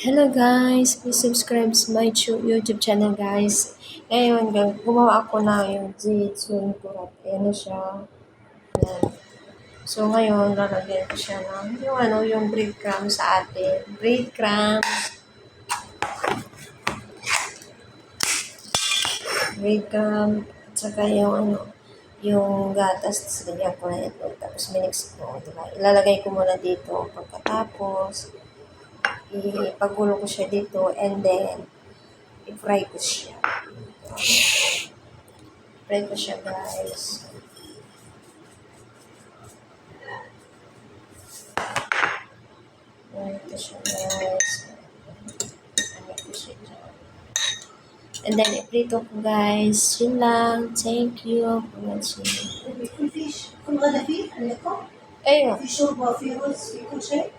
Hello guys, please subscribe to my YouTube channel guys. Ngayon, gumawa ako na yung Jitsun Kurat. Ayan na siya. Ayan. So ngayon, lalagyan ko siya ng yung breadcrumbs sa atin. Breadcrumb, at saka yung gatas, tapos lagyan ko na ito. Tapos minix ko, diba? Ilalagay ko muna dito. Pagkatapos, ipagulo ko siya dito and then i-fry ko siya. Fry ko siya guys. Ito siya guys. Ano ko siya dyan. And then iprito ko guys. Yun lang. Thank you for watching. الفيش كل غدا فيه عندكم؟ Ayun. في شوربة في رز في كل شيء؟